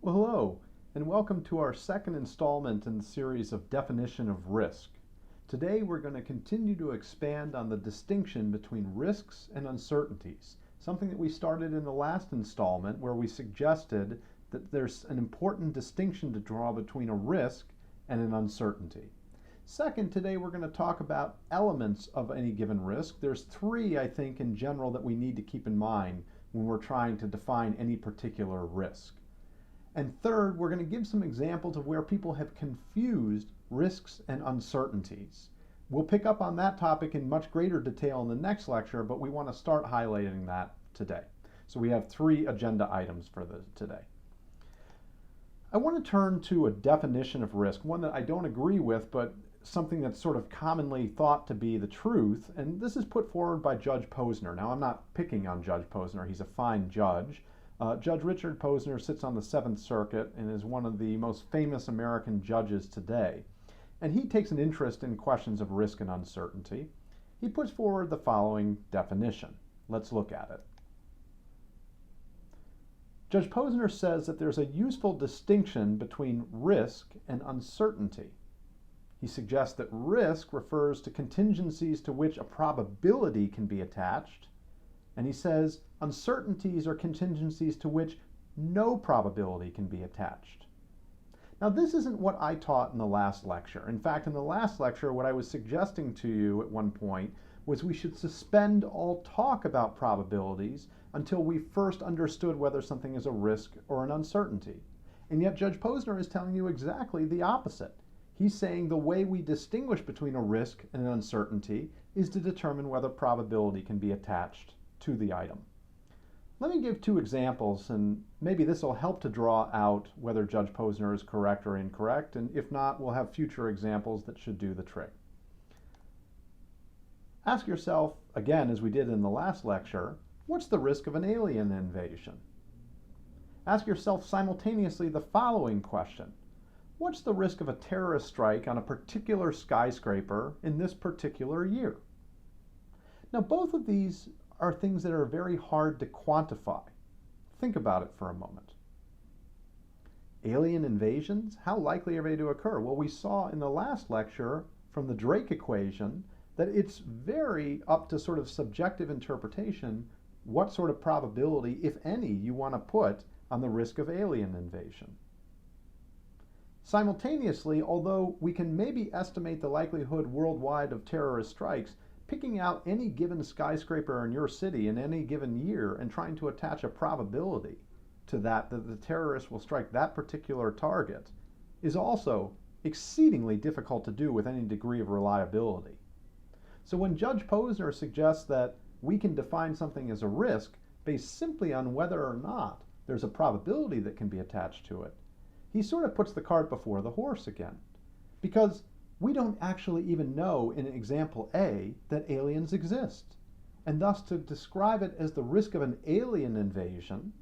Well, hello, and welcome to our second installment in the series of Definition of Risk. Today we're going to continue to expand on the distinction between risks and uncertainties, something that we started in the last installment where we suggested that there's an important distinction to draw between a risk and an uncertainty. Second, today we're going to talk about elements of any given risk. There's three, I think, in general that we need to keep in mind when we're trying to define any particular risk. And third, we're going to give some examples of where people have confused risks and uncertainties. We'll pick up on that topic in much greater detail in the next lecture, but we want to start highlighting that today. So we have three agenda items for today. I want to turn to a definition of risk, one that I don't agree with, but something that's sort of commonly thought to be the truth, and this is put forward by Judge Posner. Now, I'm not picking on Judge Posner. He's a fine judge. Judge Richard Posner sits on the Seventh Circuit and is one of the most famous American judges today. And he takes an interest in questions of risk and uncertainty. He puts forward the following definition. Let's look at it. Judge Posner says that there's a useful distinction between risk and uncertainty. He suggests that risk refers to contingencies to which a probability can be attached, and he says uncertainties are contingencies to which no probability can be attached. Now, this isn't what I taught in the last lecture. In fact, in the last lecture, what I was suggesting to you at one point was we should suspend all talk about probabilities until we first understood whether something is a risk or an uncertainty. And yet Judge Posner is telling you exactly the opposite. He's saying the way we distinguish between a risk and an uncertainty is to determine whether probability can be attached to the item. Let me give two examples, and maybe this will help to draw out whether Judge Posner is correct or incorrect, and if not, we'll have future examples that should do the trick. Ask yourself, again, as we did in the last lecture, what's the risk of an alien invasion? Ask yourself simultaneously the following question. What's the risk of a terrorist strike on a particular skyscraper in this particular year? Now, both of these are things that are very hard to quantify. Think about it for a moment. Alien invasions, how likely are they to occur? Well, we saw in the last lecture from the Drake equation that it's very up to sort of subjective interpretation what sort of probability, if any, you want to put on the risk of alien invasion. Simultaneously, although we can maybe estimate the likelihood worldwide of terrorist strikes, picking out any given skyscraper in your city in any given year and trying to attach a probability to that the terrorist will strike that particular target is also exceedingly difficult to do with any degree of reliability. So when Judge Posner suggests that we can define something as a risk based simply on whether or not there's a probability that can be attached to it, he sort of puts the cart before the horse again. Because we don't actually even know in example A that aliens exist. And thus to describe it as the risk of an alien invasion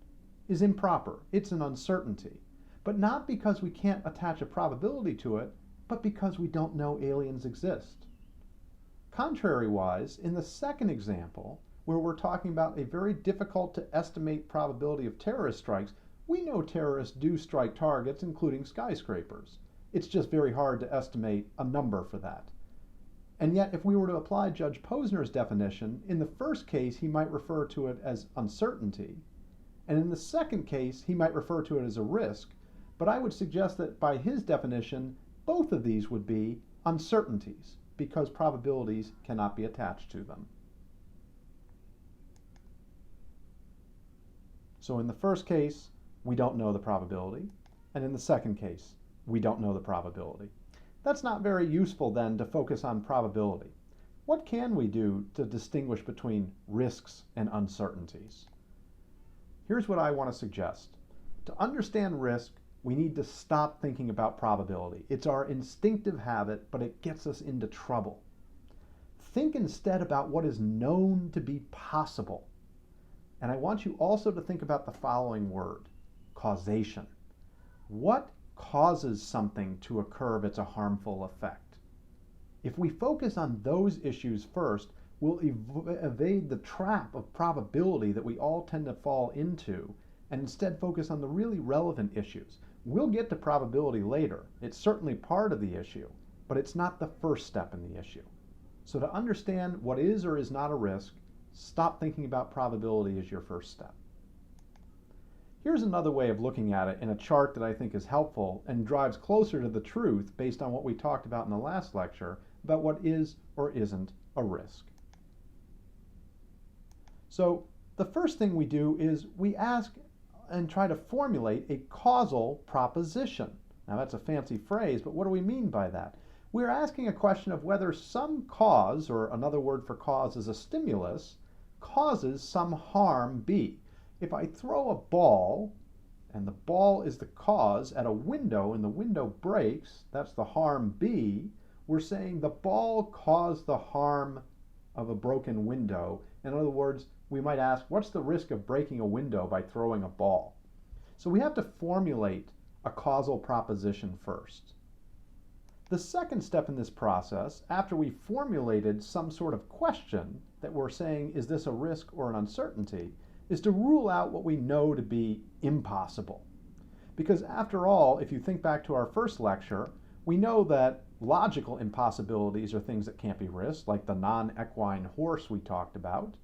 is improper. It's an uncertainty. But not because we can't attach a probability to it, but because we don't know aliens exist. Contrariwise, in the second example, where we're talking about a very difficult to estimate probability of terrorist strikes, we know terrorists do strike targets, including skyscrapers. It's just very hard to estimate a number for that. And yet, if we were to apply Judge Posner's definition, in the first case, he might refer to it as uncertainty. And in the second case, he might refer to it as a risk. But I would suggest that by his definition, both of these would be uncertainties, because probabilities cannot be attached to them. So in the first case, we don't know the probability. And in the second case, we don't know the probability. That's not very useful then to focus on probability. What can we do to distinguish between risks and uncertainties? Here's what I want to suggest. To understand risk, we need to stop thinking about probability. It's our instinctive habit, but it gets us into trouble. Think instead about what is known to be possible. And I want you also to think about the following word, causation. What causes something to occur if it's a harmful effect? If we focus on those issues first, we'll evade the trap of probability that we all tend to fall into and instead focus on the really relevant issues. We'll get to probability later. It's certainly part of the issue, but it's not the first step in the issue. So to understand what is or is not a risk, stop thinking about probability as your first step. Here's another way of looking at it in a chart that I think is helpful and drives closer to the truth based on what we talked about in the last lecture about what is or isn't a risk. So the first thing we do is we ask and try to formulate a causal proposition. Now that's a fancy phrase, but what do we mean by that? We're asking a question of whether some cause, or another word for cause is a stimulus, causes some harm B. If I throw a ball, and the ball is the cause at a window, and the window breaks, that's the harm B, we're saying the ball caused the harm of a broken window. In other words, we might ask, what's the risk of breaking a window by throwing a ball? So we have to formulate a causal proposition first. The second step in this process, after we formulated some sort of question that we're saying, is this a risk or an uncertainty, is to rule out what we know to be impossible. Because after all, if you think back to our first lecture, we know that logical impossibilities are things that can't be risked, like the non-equine horse we talked about.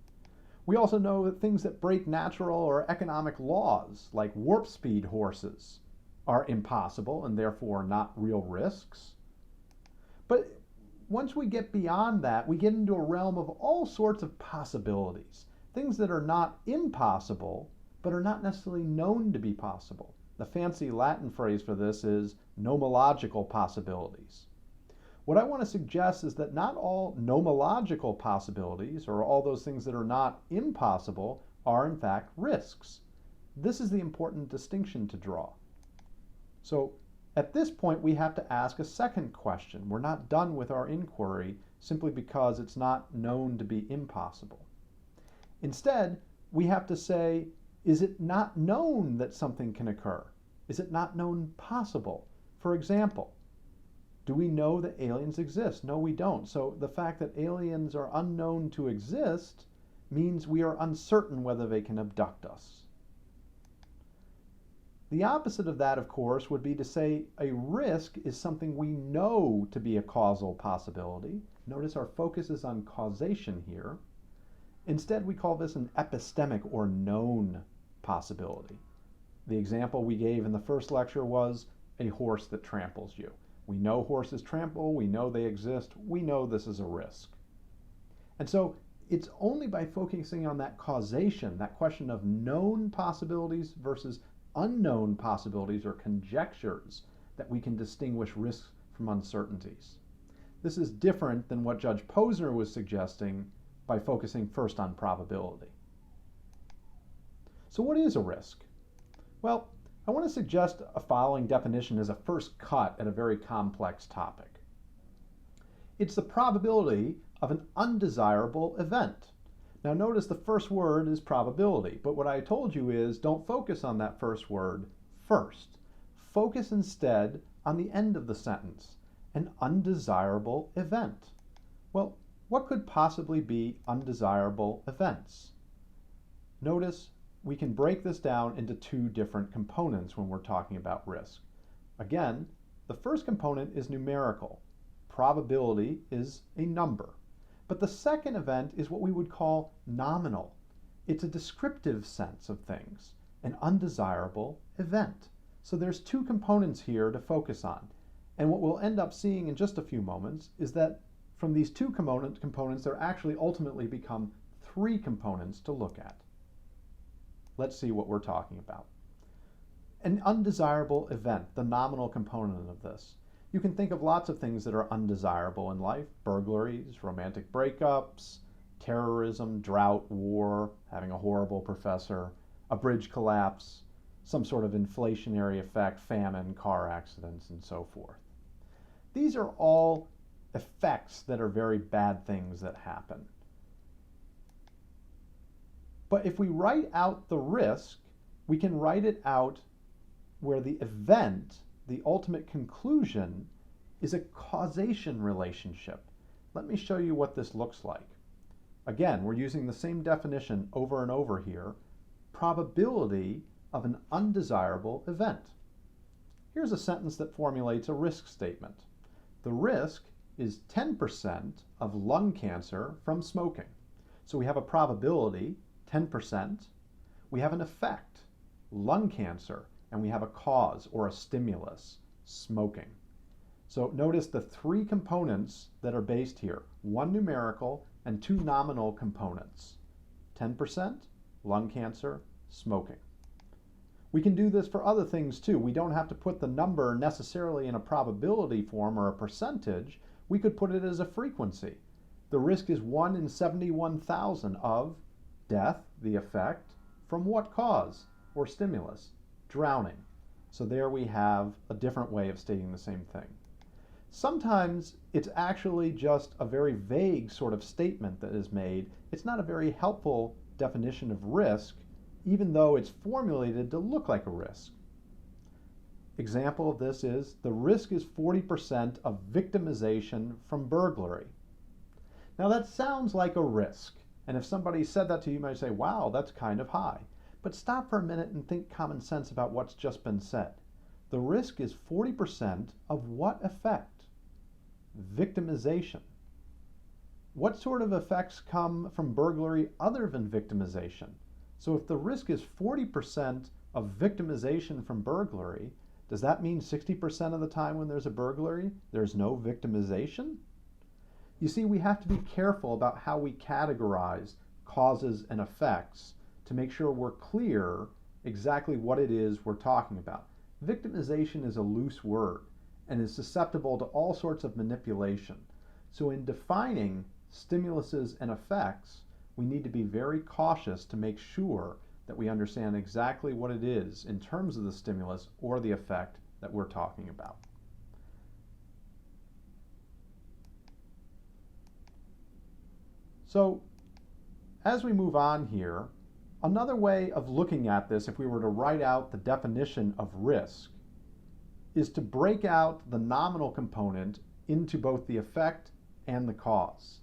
We also know that things that break natural or economic laws, like warp speed horses, are impossible and therefore not real risks. But once we get beyond that, we get into a realm of all sorts of possibilities. Things that are not impossible, but are not necessarily known to be possible. The fancy Latin phrase for this is nomological possibilities. What I want to suggest is that not all nomological possibilities, or all those things that are not impossible, are in fact risks. This is the important distinction to draw. So at this point, we have to ask a second question. We're not done with our inquiry simply because it's not known to be impossible. Instead, we have to say, is it not known that something can occur? Is it not known possible? For example, do we know that aliens exist? No, we don't. So the fact that aliens are unknown to exist means we are uncertain whether they can abduct us. The opposite of that, of course, would be to say a risk is something we know to be a causal possibility. Notice our focus is on causation here. Instead, we call this an epistemic or known possibility. The example we gave in the first lecture was a horse that tramples you. We know horses trample, we know they exist, we know this is a risk. And so it's only by focusing on that causation, that question of known possibilities versus unknown possibilities or conjectures, that we can distinguish risks from uncertainties. This is different than what Judge Posner was suggesting by focusing first on probability. So what is a risk? Well, I want to suggest a following definition as a first cut at a very complex topic. It's the probability of an undesirable event. Now notice the first word is probability, but what I told you is don't focus on that first word first. Focus instead on the end of the sentence, an undesirable event. Well, what could possibly be undesirable events? Notice we can break this down into two different components when we're talking about risk. Again, the first component is numerical. Probability is a number. But the second event is what we would call nominal. It's a descriptive sense of things, an undesirable event. So there's two components here to focus on. And what we'll end up seeing in just a few moments is that from these two components, there actually ultimately become three components to look at. Let's see what we're talking about. An undesirable event, the nominal component of this. You can think of lots of things that are undesirable in life: burglaries, romantic breakups, terrorism, drought, war, having a horrible professor, a bridge collapse, some sort of inflationary effect, famine, car accidents, and so forth. These are all effects that are very bad things that happen. But if we write out the risk, we can write it out where the event, the ultimate conclusion, is a causation relationship. Let me show you what this looks like. Again, we're using the same definition over and over here. Probability of an undesirable event. Here's a sentence that formulates a risk statement. The risk is 10% of lung cancer from smoking. So we have a probability, 10%. We have an effect, lung cancer, and we have a cause or a stimulus, smoking. So notice the three components that are based here, one numerical and two nominal components, 10%, lung cancer, smoking. We can do this for other things too. We don't have to put the number necessarily in a probability form or a percentage. We could put it as a frequency. The risk is 1 in 71,000 of death, the effect, from what cause or stimulus? Drowning. So there we have a different way of stating the same thing. Sometimes it's actually just a very vague sort of statement that is made. It's not a very helpful definition of risk, even though it's formulated to look like a risk. Example of this is, the risk is 40% of victimization from burglary. Now that sounds like a risk, and if somebody said that to you, you might say, wow, that's kind of high. But stop for a minute and think common sense about what's just been said. The risk is 40% of what effect? Victimization. What sort of effects come from burglary other than victimization? So if the risk is 40% of victimization from burglary, does that mean 60% of the time when there's a burglary, there's no victimization? You see, we have to be careful about how we categorize causes and effects to make sure we're clear exactly what it is we're talking about. Victimization is a loose word and is susceptible to all sorts of manipulation. So in defining stimuluses and effects, we need to be very cautious to make sure that we understand exactly what it is in terms of the stimulus or the effect that we're talking about. So as we move on here, another way of looking at this, if we were to write out the definition of risk, is to break out the nominal component into both the effect and the cause.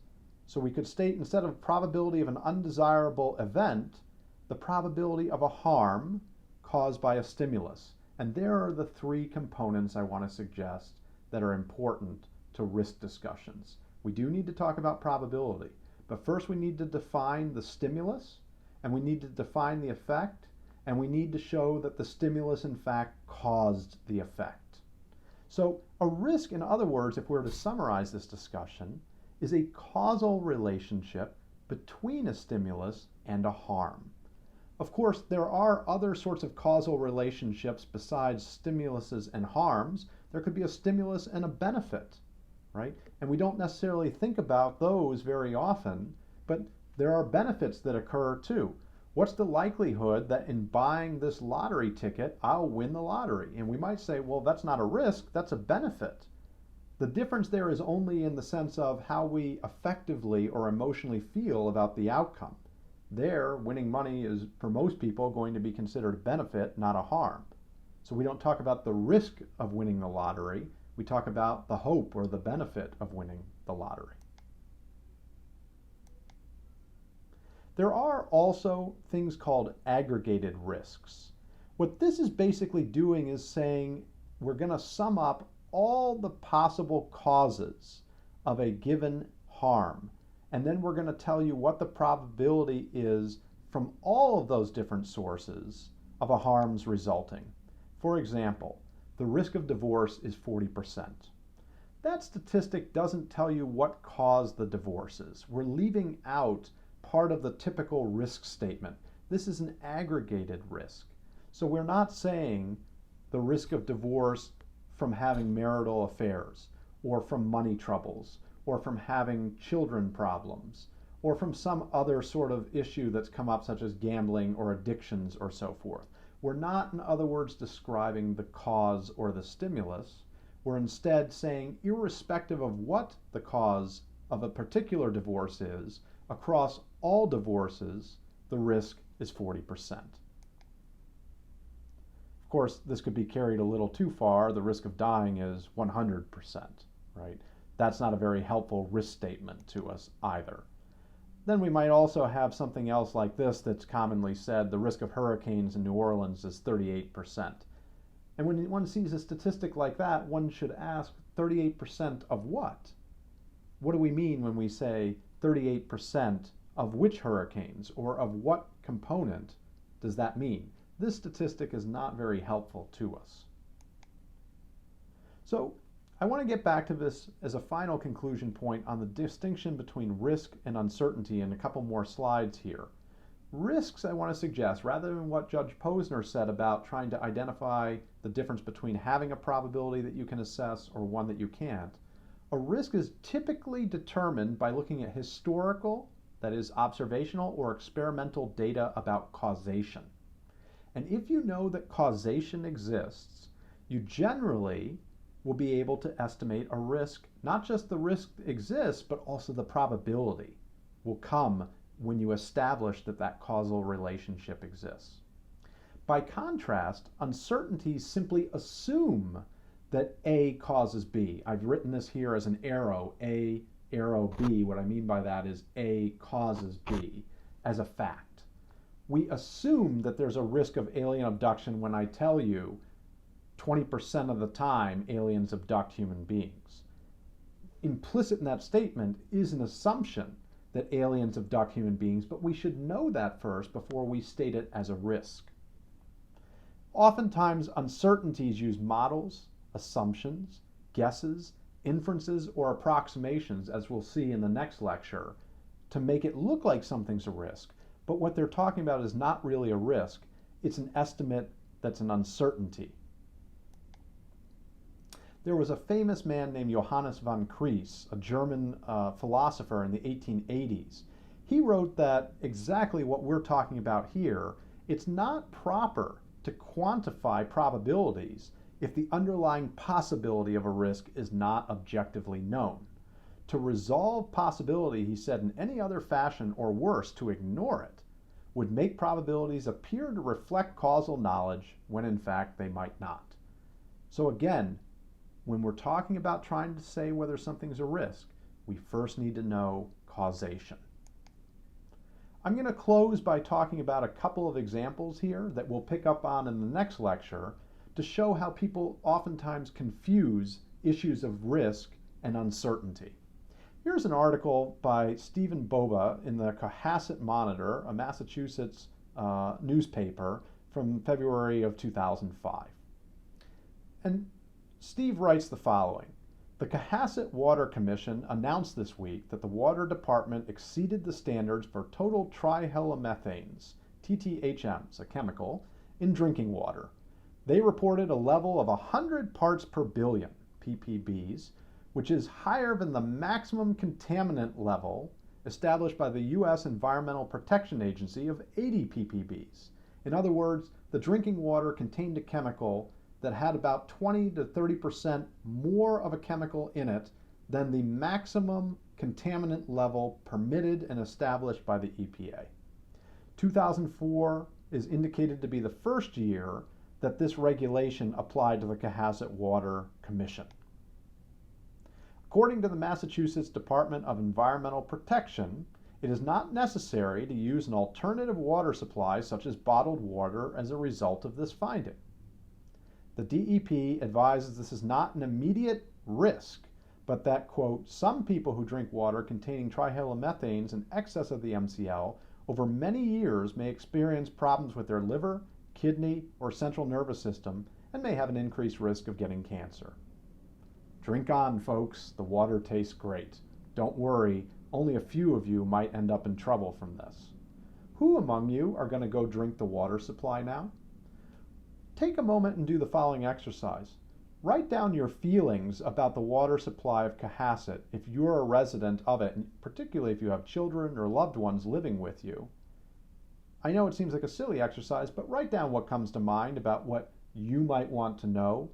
So we could state, instead of probability of an undesirable event, the probability of a harm caused by a stimulus. And there are the three components I want to suggest that are important to risk discussions. We do need to talk about probability, but first we need to define the stimulus, and we need to define the effect, and we need to show that the stimulus in fact caused the effect. So a risk, in other words, if we were to summarize this discussion, is a causal relationship between a stimulus and a harm. Of course, there are other sorts of causal relationships besides stimuluses and harms. There could be a stimulus and a benefit, right? And we don't necessarily think about those very often, but there are benefits that occur too. What's the likelihood that in buying this lottery ticket, I'll win the lottery? And we might say, well, that's not a risk, that's a benefit. The difference there is only in the sense of how we affectively or emotionally feel about the outcome. There, winning money is, for most people, going to be considered a benefit, not a harm. So we don't talk about the risk of winning the lottery, we talk about the hope or the benefit of winning the lottery. There are also things called aggregated risks. What this is basically doing is saying we're going to sum up all the possible causes of a given harm, and then we're going to tell you what the probability is from all of those different sources of a harm's resulting. For example, the risk of divorce is 40%. That statistic doesn't tell you what caused the divorces. We're leaving out part of the typical risk statement. This is an aggregated risk. So we're not saying the risk of divorce from having marital affairs, or from money troubles, or from having children problems, or from some other sort of issue that's come up, such as gambling or addictions or so forth. We're not, in other words, describing the cause or the stimulus. We're instead saying, irrespective of what the cause of a particular divorce is, across all divorces, the risk is 40%. Of course, this could be carried a little too far. The risk of dying is 100%, right? That's not a very helpful risk statement to us either. then we might also have something else like this that's commonly said: the risk of hurricanes in New Orleans is 38%. And when one sees a statistic like that, one should ask, 38% of what? What do we mean when we say 38% of which hurricanes, or of what component does that mean? This statistic is not very helpful to us. So I want to get back to this as a final conclusion point on the distinction between risk and uncertainty in a couple more slides here. Risks, I want to suggest, rather than what Judge Posner said about trying to identify the difference between having a probability that you can assess or one that you can't, a risk is typically determined by looking at historical, that is observational or experimental data about causation. And if you know that causation exists, you generally will be able to estimate a risk. Not just the risk exists, but also the probability will come when you establish that that causal relationship exists. By contrast, uncertainties simply assume that A causes B. I've written this here as an arrow, A, arrow B. What I mean by that is A causes B as a fact. We assume that there's a risk of alien abduction when I tell you 20% of the time aliens abduct human beings. Implicit in that statement is an assumption that aliens abduct human beings, but we should know that first before we state it as a risk. Oftentimes, uncertainties use models, assumptions, guesses, inferences, or approximations, as we'll see in the next lecture, to make it look like something's a risk. But what they're talking about is not really a risk. It's an estimate that's an uncertainty. There was a famous man named Johannes von Kries, a German philosopher in the 1880s. He wrote that exactly what we're talking about here, it's not proper to quantify probabilities if the underlying possibility of a risk is not objectively known. To resolve possibility, he said, in any other fashion, or worse, to ignore it, would make probabilities appear to reflect causal knowledge when in fact they might not. So again, when we're talking about trying to say whether something's a risk, we first need to know causation. I'm going to close by talking about a couple of examples here that we'll pick up on in the next lecture to show how people oftentimes confuse issues of risk and uncertainty. Here's an article by Stephen Boba in the Cohasset Monitor, a Massachusetts newspaper, from February of 2005. And Steve writes the following: the Cohasset Water Commission announced this week that the Water Department exceeded the standards for total trihalomethanes, TTHMs, a chemical, in drinking water. They reported a level of 100 parts per billion, ppbs, which is higher than the maximum contaminant level established by the U.S. Environmental Protection Agency of 80 ppbs. In other words, the drinking water contained a chemical that had about 20 to 30% more of a chemical in it than the maximum contaminant level permitted and established by the EPA. 2004 is indicated to be the first year that this regulation applied to the Cohasset Water Commission. According to the Massachusetts Department of Environmental Protection, it is not necessary to use an alternative water supply such as bottled water as a result of this finding. The DEP advises this is not an immediate risk, but that, quote, some people who drink water containing trihalomethanes in excess of the MCL over many years may experience problems with their liver, kidney, or central nervous system and may have an increased risk of getting cancer. Drink on, folks. The water tastes great. Don't worry, only a few of you might end up in trouble from this. Who among you are going to go drink the water supply now? Take a moment and do the following exercise. Write down your feelings about the water supply of Cohasset if you're a resident of it, and particularly if you have children or loved ones living with you. I know it seems like a silly exercise, but write down what comes to mind about what you might want to know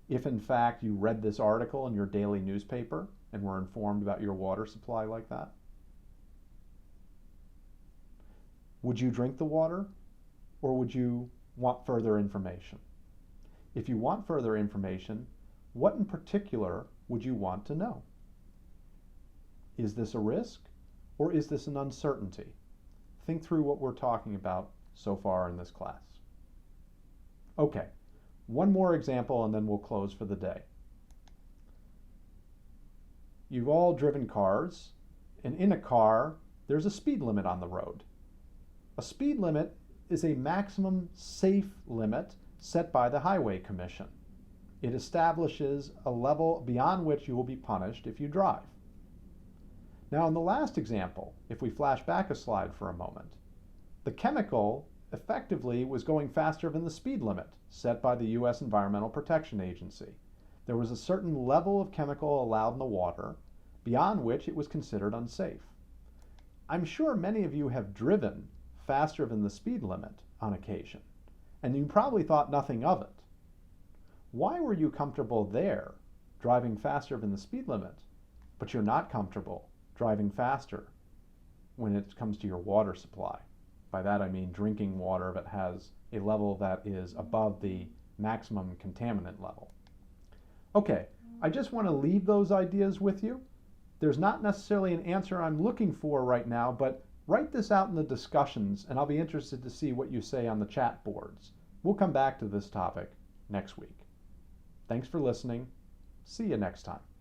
if in fact you read this article in your daily newspaper and were informed about your water supply like that. Would you drink the water, or would you want further information? If you want further information, what in particular would you want to know? Is this a risk, or is this an uncertainty? Think through what we're talking about so far in this class. Okay, one more example and then we'll close for the day. You've all driven cars, and in a car, there's a speed limit on the road. A speed limit is a maximum safe limit set by the Highway Commission. It establishes a level beyond which you will be punished if you drive. Now, in the last example, if we flash back a slide for a moment, the chemical effectively was going faster than the speed limit set by the U.S. Environmental Protection Agency. There was a certain level of chemical allowed in the water, beyond which it was considered unsafe. I'm sure many of you have driven faster than the speed limit on occasion, and you probably thought nothing of it. Why were you comfortable there, driving faster than the speed limit, but you're not comfortable driving faster when it comes to your water supply? By that I mean drinking water that has a level that is above the maximum contaminant level. Okay, I just want to leave those ideas with you. There's not necessarily an answer I'm looking for right now, but write this out in the discussions and I'll be interested to see what you say on the chat boards. We'll come back to this topic next week. Thanks for listening. See you next time.